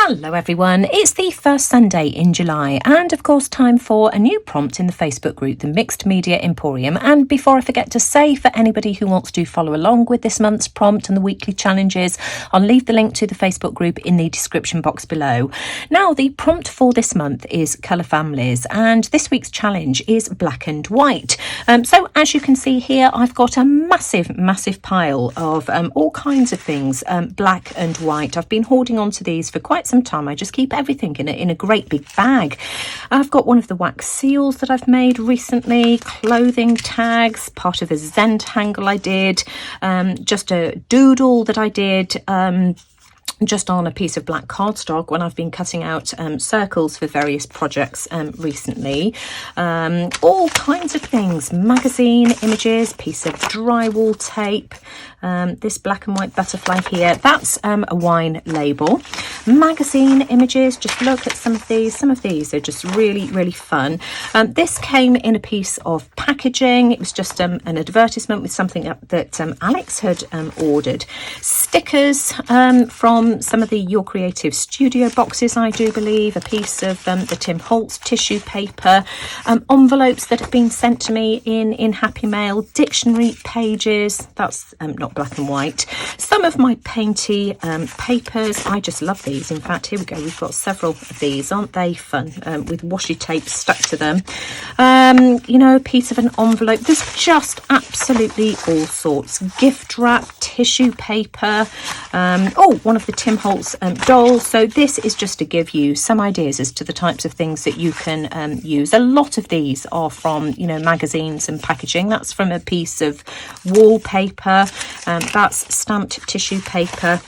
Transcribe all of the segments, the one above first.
Hello everyone, it's the first Sunday in July and of course time for a new prompt in the Facebook group, the Mixed Media Emporium. And before I forget to say, for anybody who wants to follow along with this month's prompt and the weekly challenges, I'll leave the link to the Facebook group in the description box below. Now, the prompt for this month is colour families and this week's challenge is black and white. So as you can see here, I've got a massive pile of all kinds of things, black and white. I've been hoarding onto these for quite some time. I just keep everything in a great big bag. I've got one of the wax seals that I've made recently, clothing tags, part of a Zentangle I did, just a doodle that I did just on a piece of black cardstock when I've been cutting out circles for various projects recently. All kinds of things, magazine images, piece of drywall tape, this black and white butterfly here, that's a wine label. Magazine images, just look at some of these are just really fun. This came in a piece of packaging. It was just an advertisement with something that Alex had ordered. Stickers from some of the Your Creative Studio boxes, I do believe, a piece of the Tim Holtz tissue paper, envelopes that have been sent to me in Happy Mail, dictionary pages, that's not black and white, some of my painty papers. I just love these. In fact, here we go, we've got several of these. Aren't they fun, with washi tape stuck to them? You know, a piece of an envelope. There's just absolutely all sorts. Gift wrap, tissue paper, one of the Tim Holtz dolls. So this is just to give you some ideas as to the types of things that you can use. A lot of these are from, you know, magazines and packaging. That's from a piece of wallpaper, that's stamped tissue paper.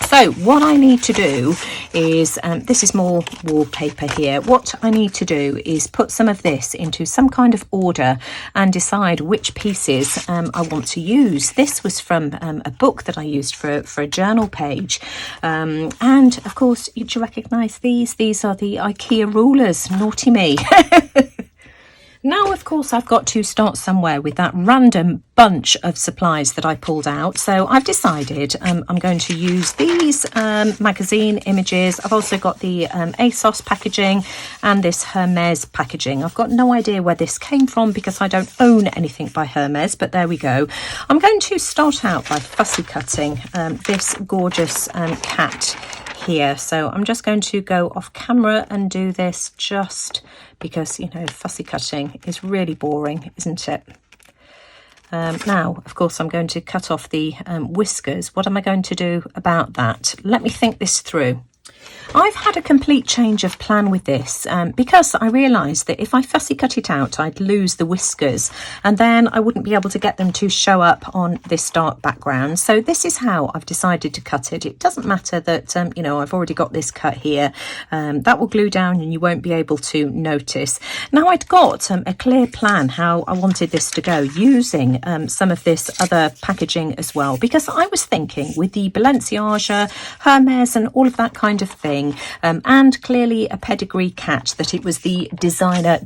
So what I need to do is, this is more wallpaper here. What I need to do is put some of this into some kind of order and decide which pieces I want to use. This was from a book that I used for a journal page. And of course, you recognise these. These are the IKEA rulers. Naughty me. Now, of course, I've got to start somewhere with that random bunch of supplies that I pulled out. So I've decided I'm going to use these magazine images. I've also got the ASOS packaging and this Hermes packaging. I've got no idea where this came from because I don't own anything by Hermes, but there we go. I'm going to start out by fussy cutting this gorgeous cat here. So I'm just going to go off camera and do this just because, you know, fussy cutting is really boring, isn't it? Now, of course, I'm going to cut off the whiskers. What am I going to do about that? Let me think this through. I've had a complete change of plan with this because I realised that if I fussy cut it out, I'd lose the whiskers and then I wouldn't be able to get them to show up on this dark background. So this is how I've decided to cut it. It doesn't matter that, you know, I've already got this cut here. That will glue down and you won't be able to notice. Now, I'd got a clear plan how I wanted this to go using some of this other packaging as well, because I was thinking with the Balenciaga, Hermes and all of that kind of thing, and clearly a pedigree cat, that it was the designer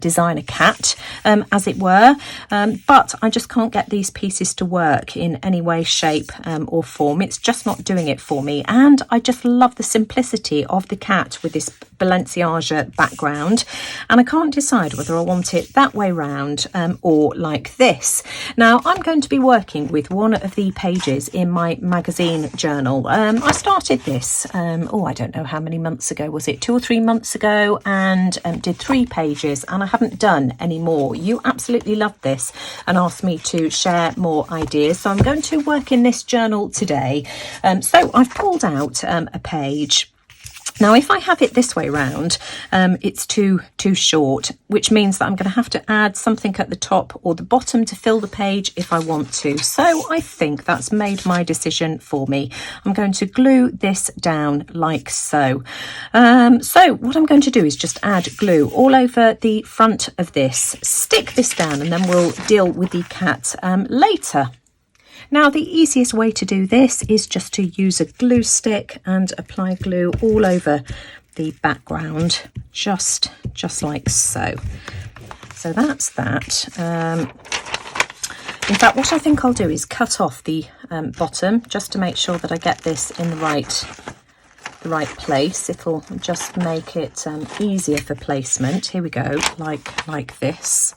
cat, as it were, but I just can't get these pieces to work in any way, shape or form. It's just not doing it for me, and I just love the simplicity of the cat with this Balenciaga background, and I can't decide whether I want it that way round or like this. Now, I'm going to be working with one of the pages in my magazine journal. I started this I don't know how many months ago was it, 2 or 3 months ago, and did 3 pages, and I haven't done any more. You absolutely loved this and asked me to share more ideas, so I'm going to work in this journal today. So I've pulled out a page. Now, if I have it this way round, it's too short, which means that I'm going to have to add something at the top or the bottom to fill the page if I want to. So I think that's made my decision for me. I'm going to glue this down like so. So what I'm going to do is just add glue all over the front of this, stick this down, and then we'll deal with the cat later. Now, the easiest way to do this is just to use a glue stick and apply glue all over the background, just like so. So that's that. In fact, what I think I'll do is cut off the bottom just to make sure that I get this in the right the right place. It'll just make it easier for placement. Here we go, like this.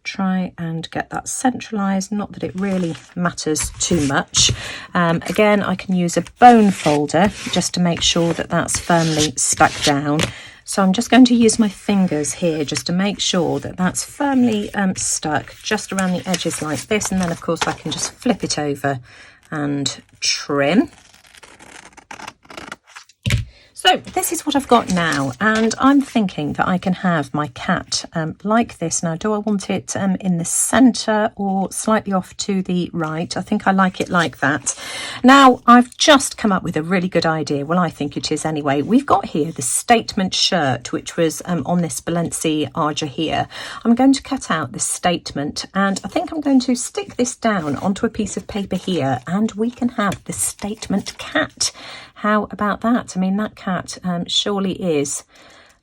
Try and get that centralized, not that it really matters too much. Again, I can use a bone folder just to make sure that that's firmly stuck down. So I'm just going to use my fingers here just to make sure that that's firmly stuck just around the edges like this, and then of course I can just flip it over and trim. So this is what I've got now, and I'm thinking that I can have my cat like this. Now, do I want it in the centre or slightly off to the right? I think I like it like that. Now, I've just come up with a really good idea. Well, I think it is anyway. We've got here the statement shirt, which was on this Balenciaga here. I'm going to cut out this statement, and I think I'm going to stick this down onto a piece of paper here, and we can have the statement cat. How about that? I mean, that cat surely is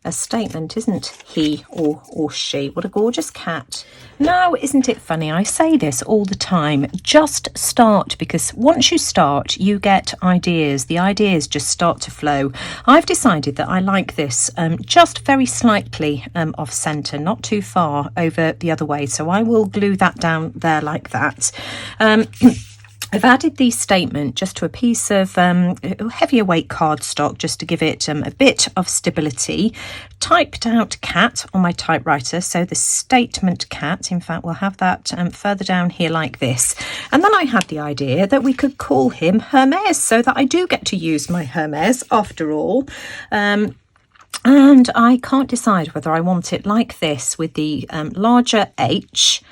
a statement, isn't he or she? What a gorgeous cat. Now, isn't it funny? I say this all the time. Just start, because once you start, you get ideas. The ideas just start to flow. I've decided that I like this just very slightly off centre, not too far over the other way. So I will glue that down there like that. I've added the statement just to a piece of heavier weight cardstock just to give it a bit of stability. Typed out cat on my typewriter, so the statement cat. In fact, we'll have that further down here like this. And then I had the idea that we could call him Hermes, so that I do get to use my Hermes after all. And I can't decide whether I want it like this with the larger H,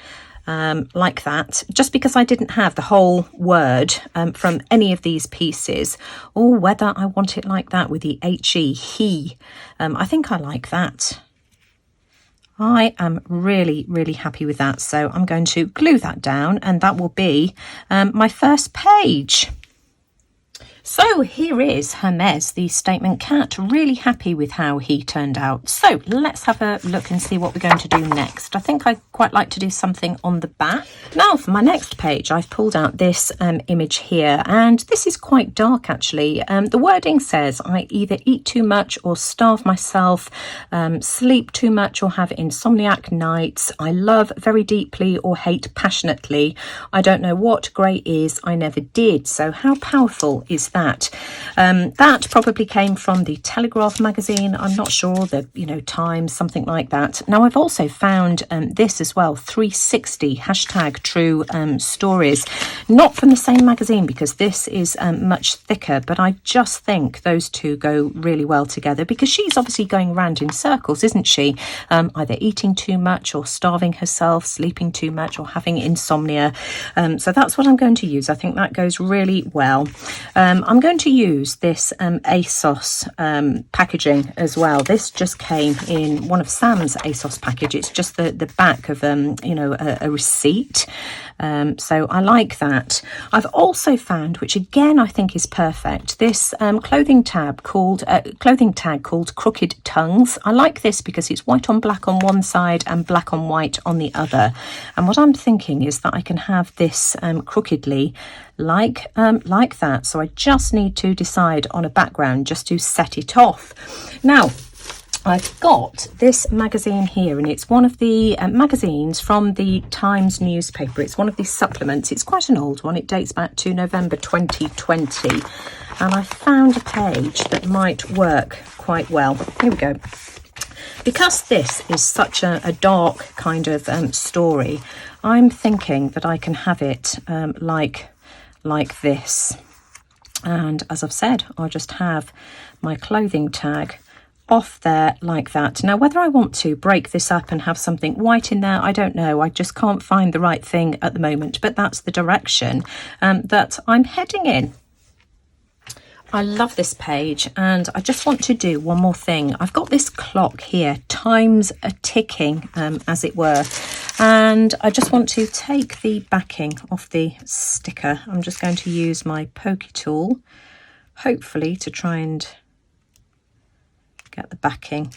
like that, just because I didn't have the whole word from any of these pieces, or whether I want it like that with the HE, he. I think I like that. I am really, really happy with that. So I'm going to glue that down, and that will be my first page. So here is Hermes, the statement cat. Really happy with how he turned out. So let's have a look and see what we're going to do next. I think I'd quite like to do something on the back. Now for my next page, I've pulled out this image here, and this is quite dark actually. The wording says, I either eat too much or starve myself, sleep too much or have insomniac nights. I love very deeply or hate passionately. I don't know what grey is. I never did. So how powerful is that? That probably came from the Telegraph magazine. I'm not sure, the Times, something like that. Now I've also found this as well, 360 hashtag true stories, not from the same magazine because this is much thicker, but I just think those two go really well together because she's obviously going round in circles, isn't she? Either eating too much or starving herself, sleeping too much or having insomnia. So that's what I'm going to use. I think that goes really well. I'm going to use this ASOS packaging as well. This just came in one of Sam's ASOS package. It's just the back of a receipt. So I like that. I've also found, which again I think is perfect, this clothing tag called Crooked Tongues. I like this because it's white on black on one side and black on white on the other. And what I'm thinking is that I can have this crookedly like that. So I just need to decide on a background just to set it off. Now I've got this magazine here, and it's one of the magazines from the Times newspaper. It's one of these supplements. It's quite an old one. It dates back to November 2020, and I found a page that might work quite well. Here we go. Because this is such a dark kind of story, I'm thinking that I can have it like this. And as I've said, I'll just have my clothing tag off there like that. Now whether I want to break this up and have something white in there, I don't know. I just can't find the right thing at the moment, but that's the direction that I'm heading in. I love this page, and I just want to do one more thing. I've got this clock here, time's a ticking, as it were, and I just want to take the backing off the sticker. I'm just going to use my pokey tool, hopefully to try and get the backing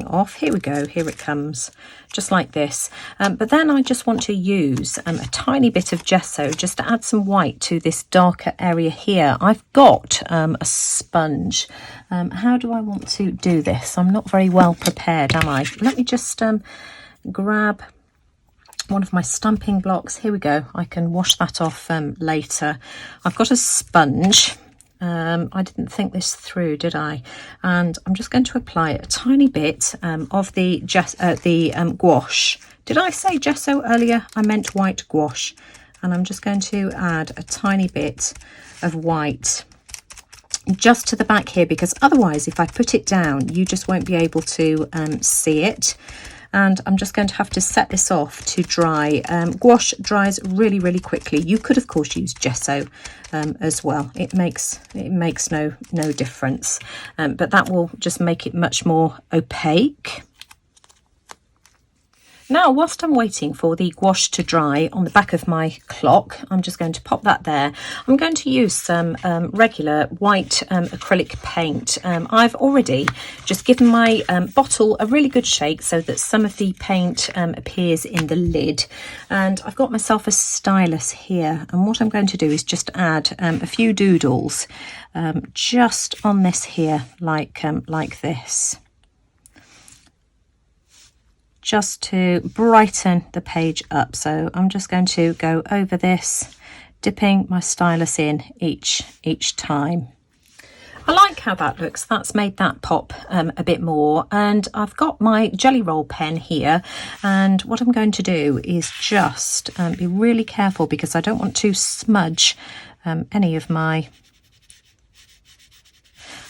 off. Here we go, here it comes, just like this. But then I just want to use a tiny bit of gesso just to add some white to this darker area here. I've got a sponge. How do I want to do this? I'm not very well prepared, am I? Let me just grab one of my stamping blocks. Here we go. I can wash that off later. I've got a sponge. I didn't think this through, did I? And I'm just going to apply a tiny bit of the gouache. Did I say gesso earlier? I meant white gouache. And I'm just going to add a tiny bit of white just to the back here, because otherwise if I put it down you just won't be able to see it. And I'm just going to have to set this off to dry. Gouache dries really, really quickly. You could, of course, use gesso as well. It makes no difference, but that will just make it much more opaque. Now, whilst I'm waiting for the gouache to dry on the back of my clock, I'm just going to pop that there. I'm going to use some regular white acrylic paint. I've already just given my bottle a really good shake so that some of the paint appears in the lid. And I've got myself a stylus here. And what I'm going to do is just add a few doodles just on this here, like this, just to brighten the page up. So I'm just going to go over this, dipping my stylus in each time. I like how that looks. That's made that pop a bit more. And I've got my jelly roll pen here, and what I'm going to do is just be really careful, because I don't want to smudge any of my...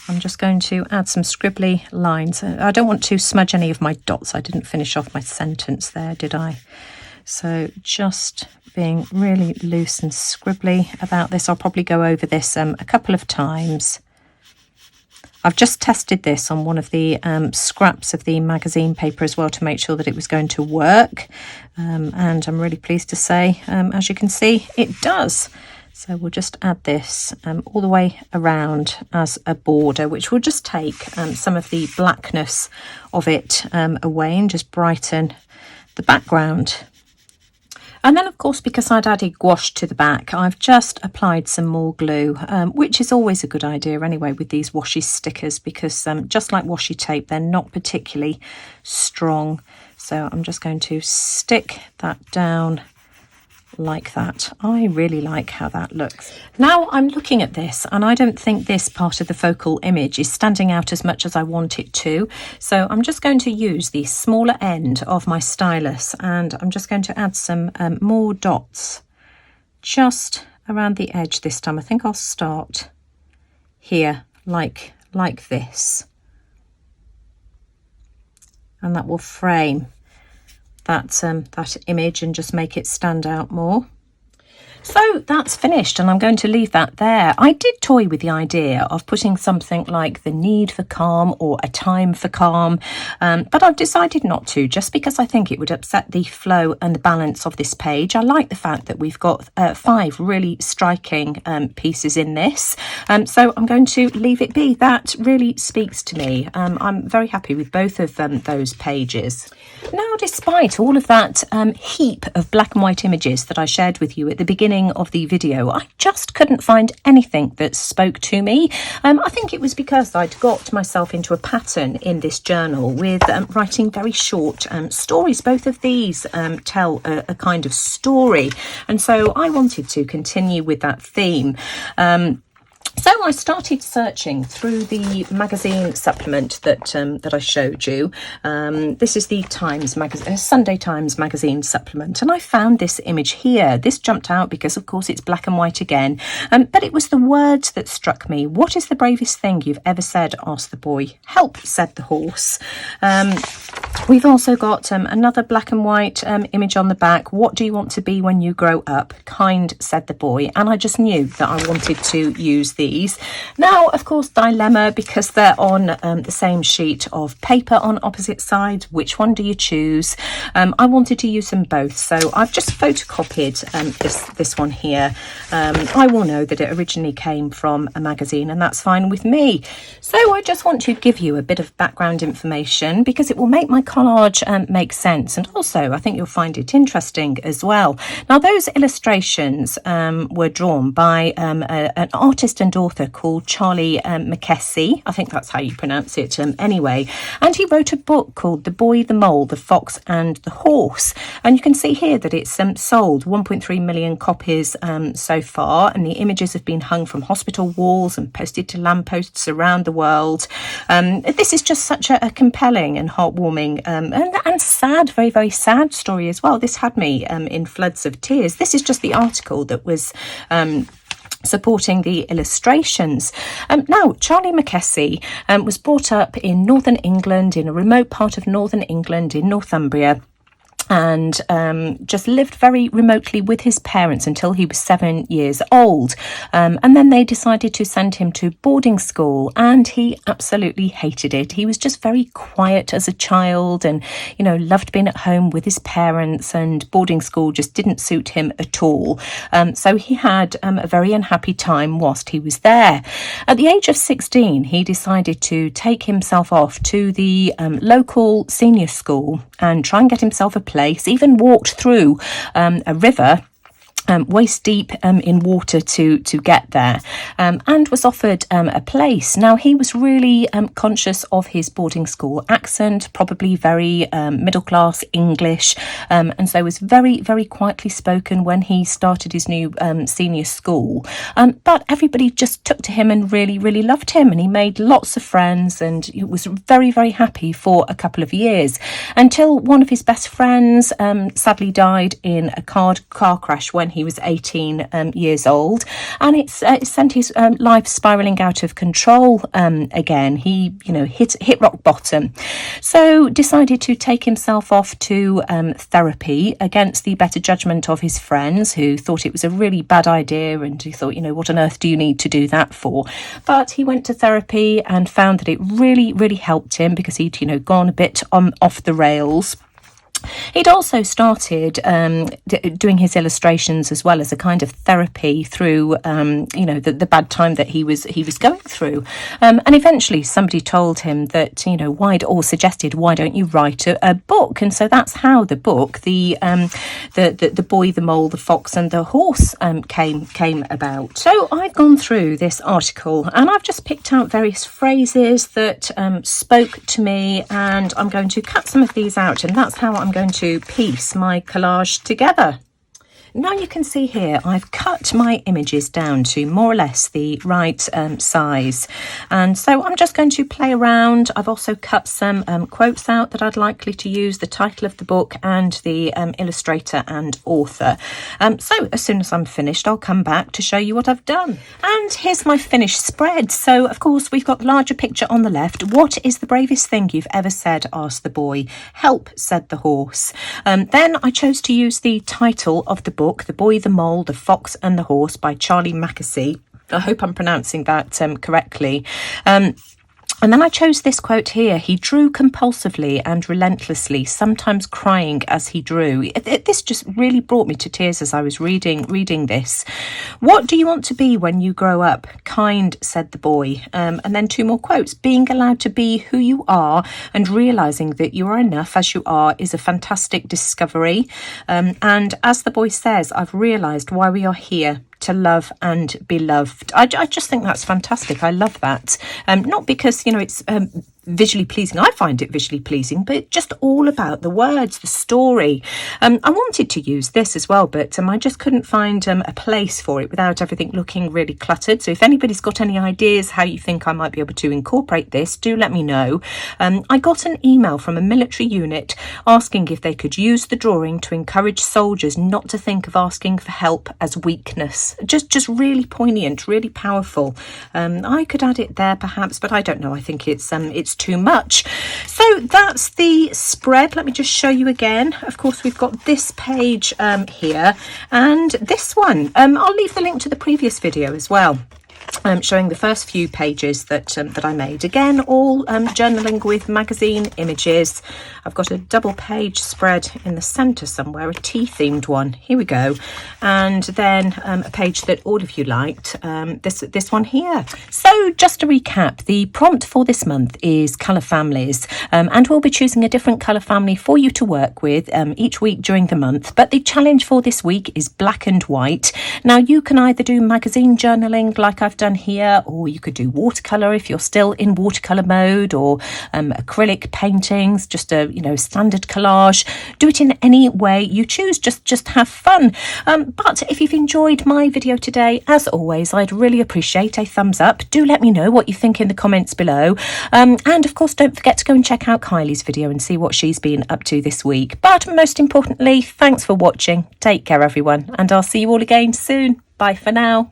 I'm just going to add some scribbly lines. I don't want to smudge any of my dots. I didn't finish off my sentence there, did I? So just being really loose and scribbly about this. I'll probably go over this a couple of times. I've just tested this on one of the scraps of the magazine paper as well to make sure that it was going to work. And I'm really pleased to say, as you can see, it does. So we'll just add this all the way around as a border, which will just take some of the blackness of it away and just brighten the background. And then, of course, because I'd added gouache to the back, I've just applied some more glue, which is always a good idea anyway with these washi stickers, because just like washi tape, they're not particularly strong. So I'm just going to stick that down like that. I really like how that looks. Now I'm looking at this and I don't think this part of the focal image is standing out as much as I want it to. So I'm just going to use the smaller end of my stylus and I'm just going to add some more dots just around the edge this time. I think I'll start here like this, and that will frame that image and just make it stand out more. So that's finished and I'm going to leave that there. I did toy with the idea of putting something like the need for calm or a time for calm, but I've decided not to, just because I think it would upset the flow and the balance of this page. I like the fact that we've got 5 really striking pieces in this, so I'm going to leave it be. That really speaks to me. I'm very happy with both of those pages. Now, despite all of that heap of black and white images that I shared with you at the beginning of the video, I just couldn't find anything that spoke to me. I think it was because I'd got myself into a pattern in this journal with writing very short stories. Both of these tell a kind of story, and so I wanted to continue with that theme. So I started searching through the magazine supplement that I showed you. This is the Sunday Times magazine supplement, and I found this image here. This jumped out because, of course, it's black and white again, but it was the words that struck me. "What is the bravest thing you've ever said?" asked the boy. "Help," said the horse. We've also got another black and white image on the back. What do you want to be when you grow up? Kind, said the boy. And I just knew that I wanted to use these. Now, of course, dilemma, because they're on the same sheet of paper on opposite sides. Which one do you choose? I wanted to use them both, so I've just photocopied this one here. I will know that it originally came from a magazine, and that's fine with me. So I just want to give you a bit of background information because it will make my collage make sense, and also I think you'll find it interesting as well. Now, those illustrations were drawn by an artist and author called Charlie Mackesy. I think that's how you pronounce it anyway, and he wrote a book called The Boy, the Mole, the Fox and the Horse, and you can see here that it's sold 1.3 million copies so far, and the images have been hung from hospital walls and posted to lampposts around the world. This is just such a compelling and heartwarming and sad, very, very sad story as well. This had me in floods of tears. This is just the article that was supporting the illustrations. Now, Charlie Mackesy was brought up in northern England, in a remote part of northern England in Northumbria, and just lived very remotely with his parents until he was 7 years old. And then they decided to send him to boarding school, and he absolutely hated it. He was just very quiet as a child and, you know, loved being at home with his parents, and boarding school just didn't suit him at all. So he had a very unhappy time whilst he was there. At the age of 16, he decided to take himself off to the local senior school and try and get himself a place, even walked through a river waist deep in water to get there, and was offered a place. Now, he was really conscious of his boarding school accent, probably very middle class English, and so was very, very quietly spoken when he started his new senior school. But everybody just took to him and really, really loved him, and he made lots of friends, and he was very, very happy for a couple of years until one of his best friends sadly died in a car crash when he was 18 years old, and it sent his life spiraling out of control again. He, hit rock bottom, so decided to take himself off to therapy against the better judgment of his friends, who thought it was a really bad idea, and he thought, what on earth do you need to do that for? But he went to therapy and found that it really, really helped him, because he'd gone a bit off the rails. He'd also started doing his illustrations as well as a kind of therapy through, the bad time that he was going through. And eventually somebody told him that, or suggested, why don't you write a book? And so that's how the book, the Boy, the Mole, the Fox and the Horse came about. So I've gone through this article and I've just picked out various phrases that spoke to me, and I'm going to cut some of these out, and that's how I'm going to piece my collage together. Now you can see here I've cut my images down to more or less the right size, and so I'm just going to play around. I've also cut some quotes out that I'd likely to use, the title of the book and the illustrator and author. So as soon as I'm finished, I'll come back to show you what I've done. And here's my finished spread. So of course we've got the larger picture on the left. What is the bravest thing you've ever said? Asked the boy. Help, said the horse. Then I chose to use the title of the book, The Boy, the Mole, the Fox and the Horse by Charlie Mackesy. I hope I'm pronouncing that correctly. And then I chose this quote here. He drew compulsively and relentlessly, sometimes crying as he drew. This just really brought me to tears as I was reading this. What do you want to be when you grow up? Kind, said the boy. And then two more quotes. Being allowed to be who you are and realising that you are enough as you are is a fantastic discovery. And as the boy says, I've realised why we are here. To love and be loved. I just think that's fantastic. I love that. Not because, it's visually pleasing. I find it visually pleasing, but just all about the words, the story. I wanted to use this as well, but I just couldn't find a place for it without everything looking really cluttered. So if anybody's got any ideas how you think I might be able to incorporate this, do let me know. I got an email from a military unit asking if they could use the drawing to encourage soldiers not to think of asking for help as weakness. Just really poignant, really powerful. I could add it there perhaps, but I don't know. I think it's too much. So that's the spread. Let me just show you again. Of course, we've got this page here and this one. I'll leave the link to the previous video as well. Showing the first few pages that I made. Again, all journaling with magazine images. I've got a double page spread in the centre somewhere, a tea themed one. Here we go. And then a page that all of you liked, this one here. So just to recap, the prompt for this month is colour families, and we'll be choosing a different colour family for you to work with each week during the month. But the challenge for this week is black and white. Now you can either do magazine journaling like I've done here, or you could do watercolour if you're still in watercolour mode, or acrylic paintings, just a standard collage. Do it in any way you choose, just have fun. But if you've enjoyed my video today, as always, I'd really appreciate a thumbs up. Do let me know what you think in the comments below, and of course don't forget to go and check out Kylie's video and see what she's been up to this week. But most importantly, thanks for watching. Take care everyone, and I'll see you all again soon. Bye for now.